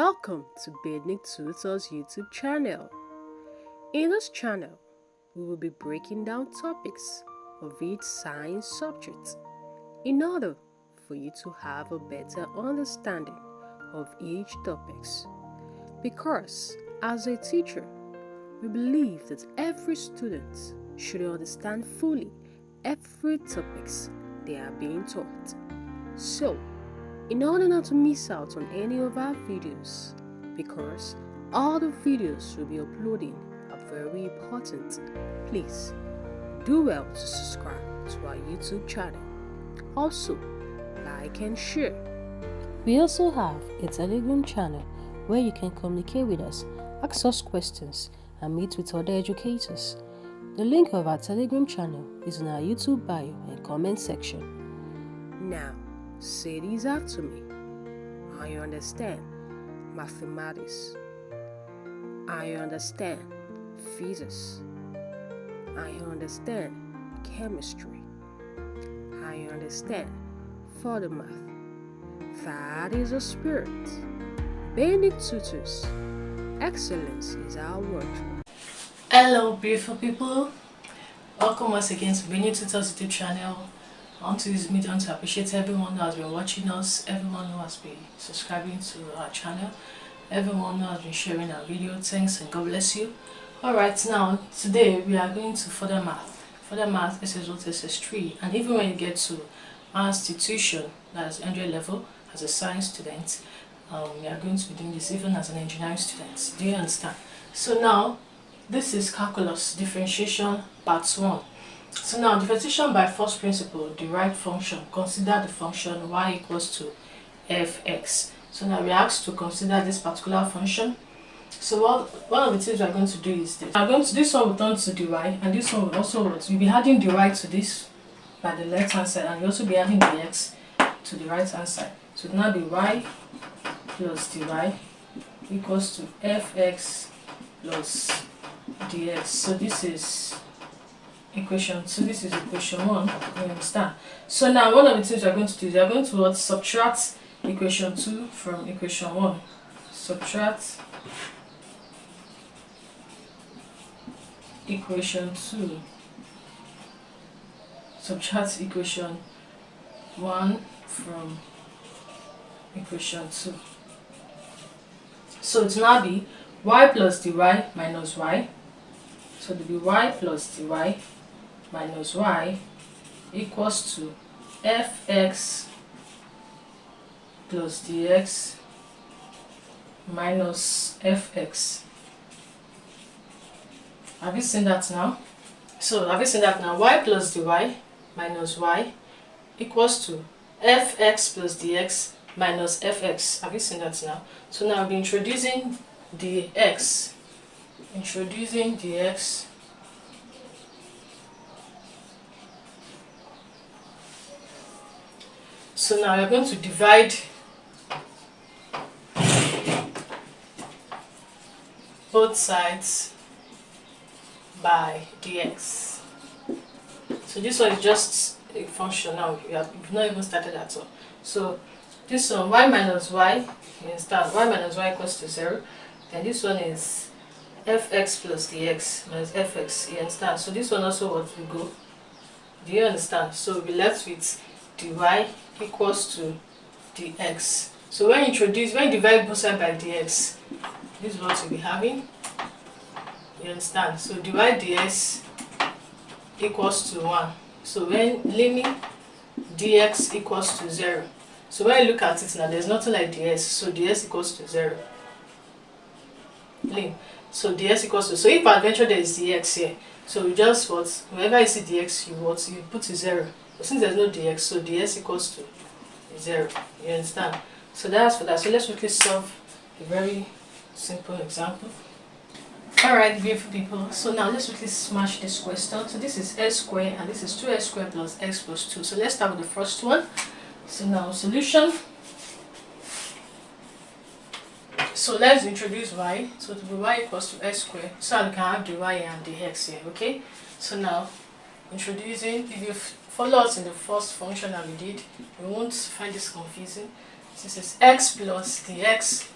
Welcome to Bednik Tutors YouTube channel. In this channel, we will be breaking down topics of each science subject in order for you to have a better understanding of each topics. Because as a teacher, we believe that every student should understand fully every topics they are being taught. So, in order not to miss out on any of our videos, because all the videos we'll be uploading are very important, please do well to subscribe to our YouTube channel. Also, like and share. We also have a Telegram channel where you can communicate with us, ask us questions, and meet with other educators. The link of our Telegram channel is in our YouTube bio and comment section. Now, say these after me. I understand mathematics. I understand physics. I understand chemistry. I understand further math. That is a spirit. Bednik Tutors. Excellence is our word. Hello beautiful people, welcome once again to Bednik Tutors YouTube channel. I want to use this medium to appreciate everyone who has been watching us, everyone who has been subscribing to our channel, everyone who has been sharing our video. Thanks and God bless you. Alright, now today we are going to further math. Further math SS1 to SS3, and even when you get to our institution, that's 100 level as a science student, we are going to be doing this even as an engineering student. Do you understand? So now this is calculus differentiation part 1. So now differentiation by first principle, derived function. Consider the function y equals to fx. So now we are asked to consider this particular function. So one of the things we are going to do is this. This one will turn to dy, and this one will also we'll be adding dy to this by the left hand side, and we'll also be adding dx to the right hand side. So it will now be y plus dy equals to fx plus dx. So this is equation 2, this is equation 1, you understand? So now one of the things we are going to do is we are going to subtract equation 2 from equation 1. Subtract equation 2. Subtract equation 1 from equation 2. So it will now be y plus dy minus y. So it will be y plus dy minus y equals to fx plus dx minus fx. Have you seen that now? So have you seen that now? Y plus dy minus y equals to fx plus dx minus fx. Have you seen that now? So now I'll be introducing dx. Introducing dx So now we're going to divide both sides by dx. So this one is just a function now. We've not even started at all. So this one, y minus y, you understand, y minus y equals to 0. And this one is fx plus dx minus fx, you understand? So this one also what will go. Do you understand? So we'll be left with dy equals to dx. So when you divide both sides by dx, this is what you'll be having. You understand? So divide dx equals to 1. So when limit dx equals to 0. So when you look at it now, there's nothing like ds. So ds equals to 0. Lim. So ds equals to, so if adventure there is dx here, so we just whenever you see dx, you put to 0. But since there's no dx, so ds equals to 0. You understand? So that's for that. So let's quickly solve a very simple example. Alright, beautiful people. So now let's quickly smash this question. So this is s squared and this is 2s squared plus x plus 2. So let's start with the first one. So now solution. So let's introduce y. So it will be y equals to s squared. So we can have the y and the x here, okay? So now introducing, if you follow us in the first function that we did, you won't find this confusing. This is x plus dx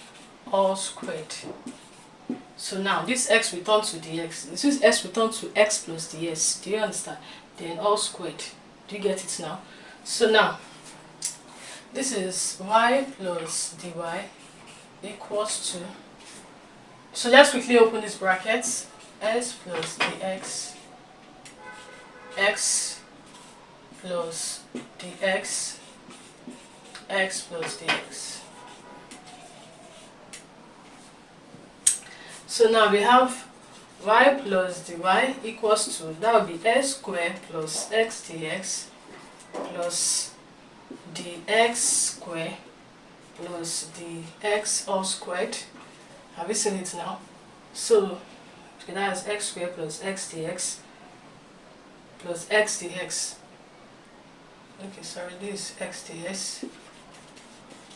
all squared. So now this x will turn to dx. This is x will turn to x plus ds. Do you understand? Then all squared. Do you get it now? So now this is y plus dy equals to, so let's quickly open this bracket. S plus dx, x plus dx, x plus dx. So now we have y plus dy equals to, that would be x squared plus x dx plus dx squared plus dx all squared. Have you seen it now? So that is x squared plus x dx plus x dx. Okay, sorry, this is x dx.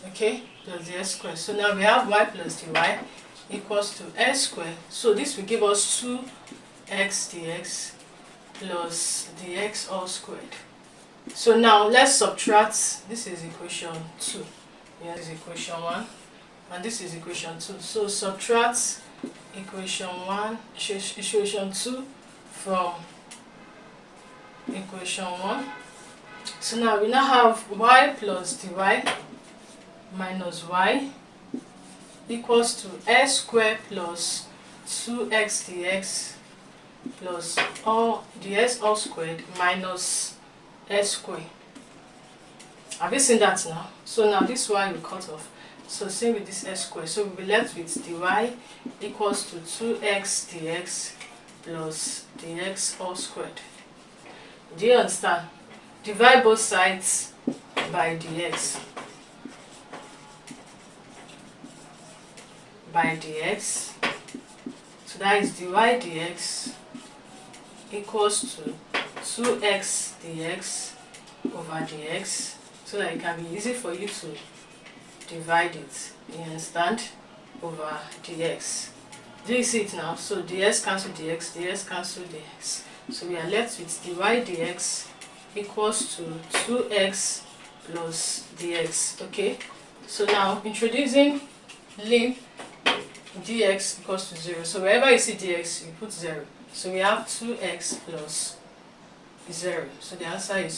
Okay, plus dx squared. So now we have y plus dy equals to x squared. So this will give us 2x dx plus dx all squared. So now let's subtract. This is equation 2. Yeah, this is equation 1. And this is equation 2. So subtract equation 2 from equation 1. So now we now have y plus dy minus y equals to x squared plus 2x dx plus all dx all squared minus s squared. Have you seen that now? So now this y will cut off. So same with this s squared. So we'll be left with dy equals to 2x dx plus dx all squared. Do you understand? Divide both sides by dx. By dx. So that is dy dx equals to 2x dx over dx, so that it can be easy for you to divide it. You understand? Over dx. Do you see it now? So dx cancel dx, dx cancel dx. So we are left with dy dx equals to 2x plus dx. Okay? So now introducing lim dx equals to 0. So wherever you see dx, you put 0. So we have 2x plus 0. So the answer is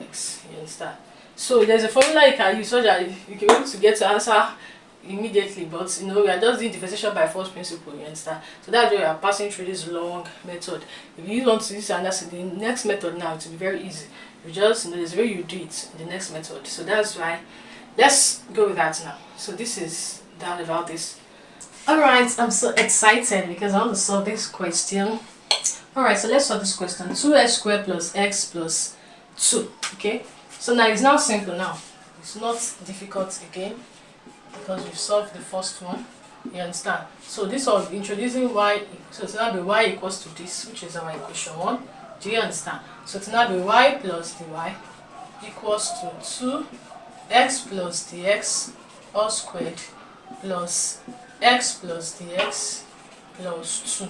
2x. You understand? So there's a formula you can use so that you can be able to get the answer immediately, but you know, we are just doing differentiation by first principle. You understand? So that's why we are passing through this long method. If you want to use the next method now, it will be very easy. You just, you know, there's a way you do it in the next method. So that's why, let's go with that now. So this is done about this. Alright, I'm so excited because I want to solve this question. Alright, so let's solve this question. 2x squared plus x plus 2. Okay, so now it's now simple now. It's not difficult again because we've solved the first one. You understand? So this will be introducing y, so it's now be y equals to this, which is our equation 1. Do you understand? So it's now be y plus dy equals to 2x plus dx all squared plus x plus dx plus 2.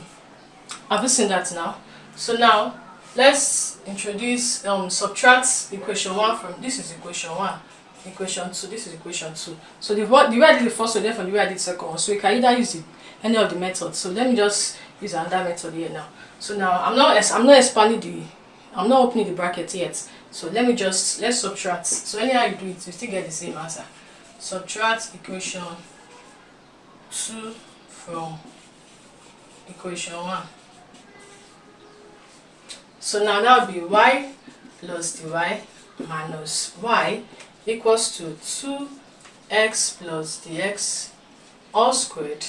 Have you seen that now? So now let's introduce subtract equation 1 from this is equation 1, equation 2, this is equation 2. So the way I did the first one, therefore the way I did the second one. So you can either use any of the methods. So let me just use another method here now. So now I'm not expanding I'm not opening the bracket yet. So let's subtract. So anyhow you do it, you still get the same answer. Subtract equation 2 from equation 1. So now that will be y plus dy minus y equals to 2x plus dx all squared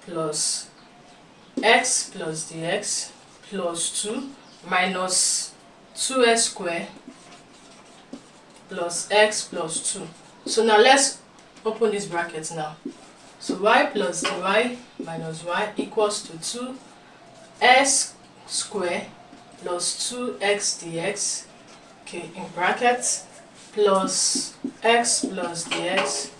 plus x plus dx plus 2 minus 2x squared plus x plus 2. So now let's open this bracket now. So y plus dy minus y equals to 2x squared plus 2x dx, okay, in brackets, plus x plus dx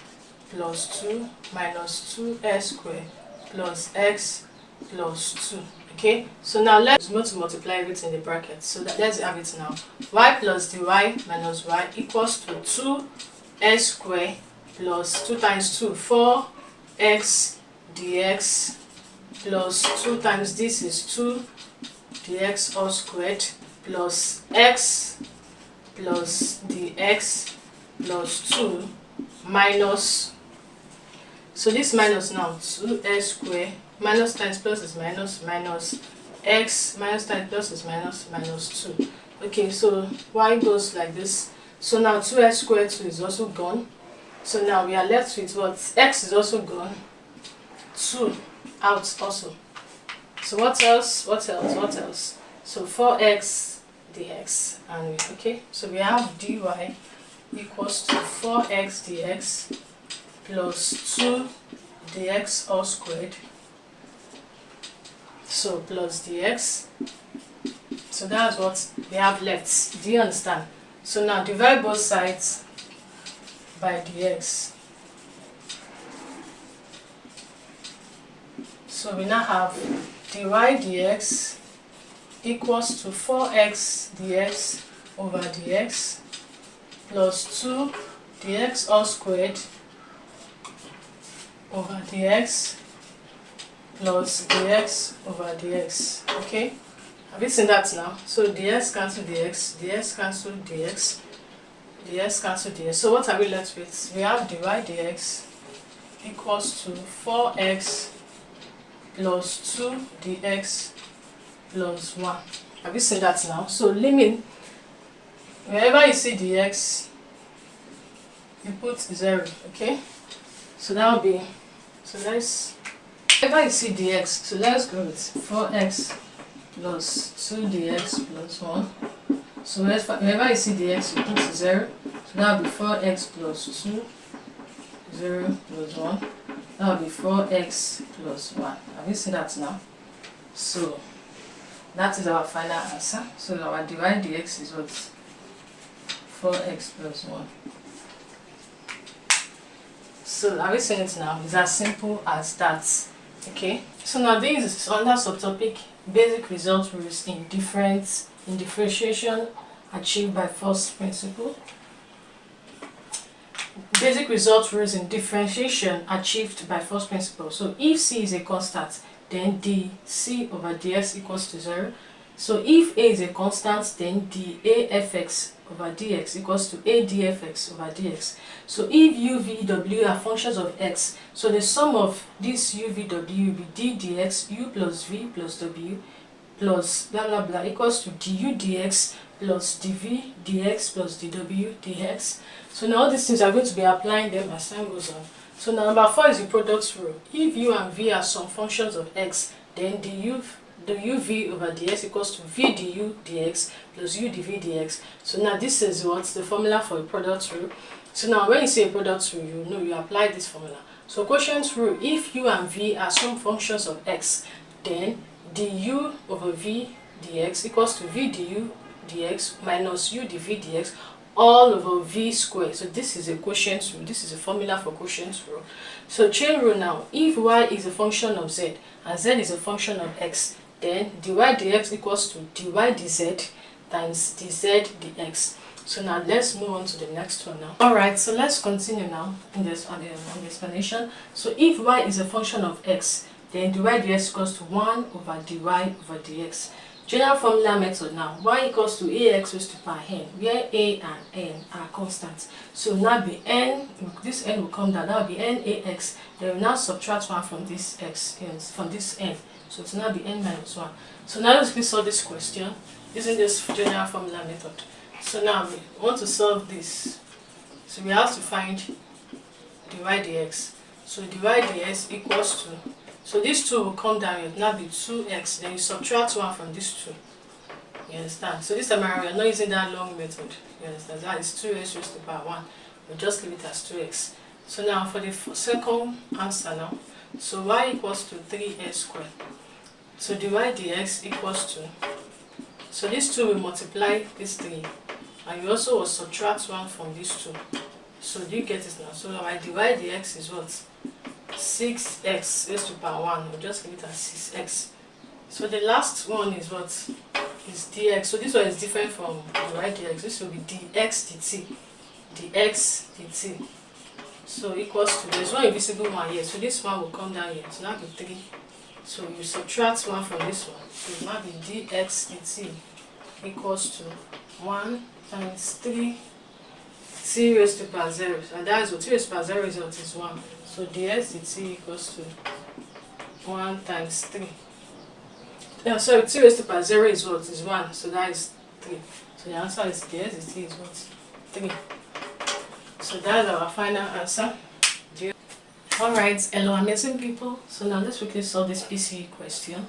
plus 2 minus 2x squared plus x plus 2. Okay, so now let's multiply everything in the bracket. So let's have it now. Y plus dy minus y equals to 2x squared plus 2 times 2, 4x x dx plus 2 times this is 2 dx all squared plus x plus dx plus 2 minus, so this minus now 2x squared minus times plus is minus, minus x minus times plus is minus, minus 2. Okay, so y goes like this. So now 2x squared 2 is also gone. So now we are left with what? X is also gone. 2 out also. So what else? What else? What else? So 4x dx, and okay, so we have dy equals to 4x dx plus 2 dx all squared, so plus dx. So that's what we have left. Do you understand? So now divide both sides by dx. So we now have dy dx equals to 4x dx over dx plus 2 dx all squared over dx plus dx over dx. Okay, have you seen that now? So dx cancel dx, dx cancel dx, dx cancel dx. So what are we left with? We have dy dx equals to 4x plus 2 dx plus 1. Have you seen that now? So limit, wherever you see dx, you put 0, okay? So that will be, so let's, wherever you see dx, so let's go with 4x plus 2 dx plus 1. So wherever you see dx, you put 0. So that will be 4x plus 2, 0 plus 1. That will be 4x plus 1. Have you seen that now? So that is our final answer. So our dy dx is what? 4x plus 1. So have you seen it now? It's as simple as that. Okay. So now this is under subtopic basic result rules in differentiation achieved by first principle. Basic result rules in differentiation achieved by first principle. So if c is a constant, then dc over dx equals to 0. So if a is a constant, then dafx over dx equals to a dfx over dx. So if u, v, w are functions of x, so the sum of this u, v, w will be d dx, u plus v plus w plus blah blah blah equals to du dx plus dv dx plus dw dx. So now all these things are going to be applying them as time goes on. So now number 4 is the product rule. If u and v are some functions of x, then the uv over dx equals to v du dx plus u dv dx. So now this is what the formula for a product rule. So now when you say a product rule, you know you apply this formula. So quotient rule, if u and v are some functions of x, then du over v dx equals to v du dx minus u dv dx all over v squared. So this is a quotient rule. This is a formula for quotient rule. So chain rule now, if y is a function of z and z is a function of x, then dy dx equals to dy dz times dz dx. So now let's move on to the next one now. Alright, so let's continue now in this on the explanation. So if y is a function of x, then dy dx equals to 1 over dy over dx. General formula method now, y equals to ax raised to power n, where a and n are constants. So now be n, this n will come down, that will be n ax, then we now subtract 1 from this x, from this n. So it will now be n minus 1. So now let's solve this question using this general formula method. So now we want to solve this. So we have to find dy dx. So dy dx equals to, so this 2 will come down, it will now be 2x, then you subtract 1 from this 2. You understand? So this time around, we are not using that long method. You understand? That is 2x raised to the power 1. We'll just leave it as 2x. So now for the second answer now, so y equals to 3x squared. So dy dx equals to, so this 2 will multiply this 3, and you also will subtract 1 from this 2. So do you get it now? So my dy dx is what? 6x raised to the power 1. We'll just leave it as 6x. So the last one is what? Is dx. So this one is different from dy dx. This will be dx dt. dx dt. So equals to, there's one invisible one here, so this one will come down here, so now be 3. So you subtract 1 from this one, so it might be dx dt equals to 1 times 3 t raised to power 0, and that is what 3 raised to power 0 result is 1. So dx dt equals to 1 times 3. No, sorry, 2 raised to power 0 is what? Is 1, so that is 3. So the answer is dx dt is what? 3. So that's our final answer. Alright, hello amazing people. So now let's quickly solve this PCE question.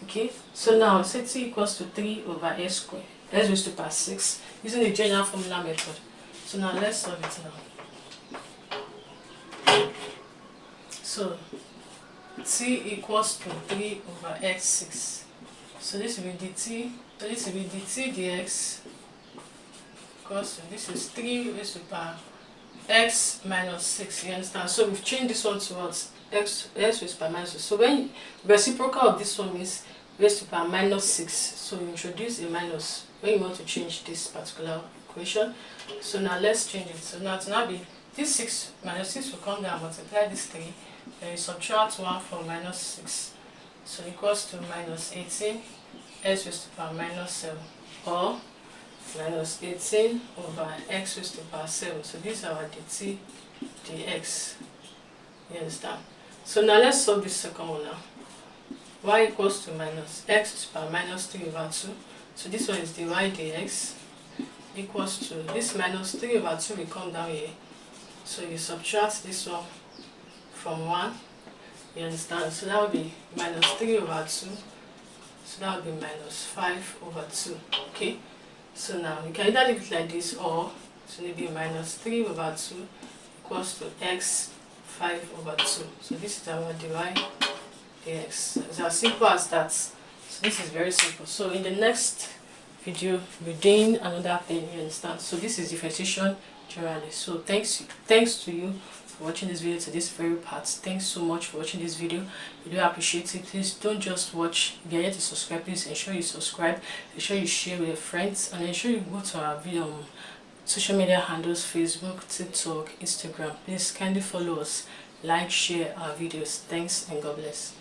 Okay, so now set t equals to 3 over s squared, s raised to power 6, using the general formula method. So now let's solve it now. So t equals to 3 over x6. So this will be dt. So this will be dt dx equals to, this is 3 raised to power x minus 6, you understand? So we've changed this one to what? X raised to power minus 6. So when reciprocal of this one is raised to power minus 6, so you introduce a minus when you want to change this particular equation. So now let's change it. So now to now be this 6 minus 6 will come down, multiply this 3, then you subtract 1 from minus 6. So equals to minus 18 x raised to power minus 7, or minus 18 over x raised to power 7. So this is our dt dx. You understand? So now let's solve this second one now. Y equals to minus x raised to power minus 3 over 2. So this one is dy dx equals to, this minus 3 over 2 will come down here. So you subtract this one from 1. You understand? So that will be minus 3 over 2. So that will be minus 5 over 2. Okay? So now you can either leave it like this, or it will be minus 3 over 2 equals to x 5 over 2. So this is our dy dx. It's as simple as that. So this is very simple. So in the next video we're doing another thing, you understand? So this is differentiation generally. So thanks to you for watching this video to this very part. Thanks so much for watching this video. We do appreciate it. Please don't just watch. If you're yet to subscribe, please ensure you subscribe, ensure you share with your friends, and ensure you go to our video social media handles: Facebook, TikTok, Instagram. Please kindly follow us, like, share our videos. Thanks and God bless.